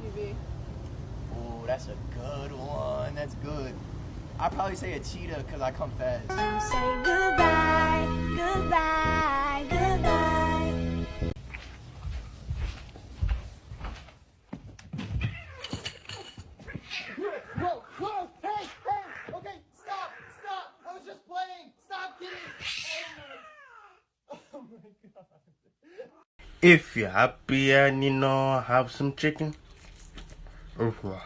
TV. Ooh, that's a good one. That's good. I'd probably say a cheetah because I come fast. Say goodbye, goodbye, goodbye. Whoa, hey, okay, stop, I was just playing, stop kidding. Oh my god. If you're happy and you know have some chicken. If you're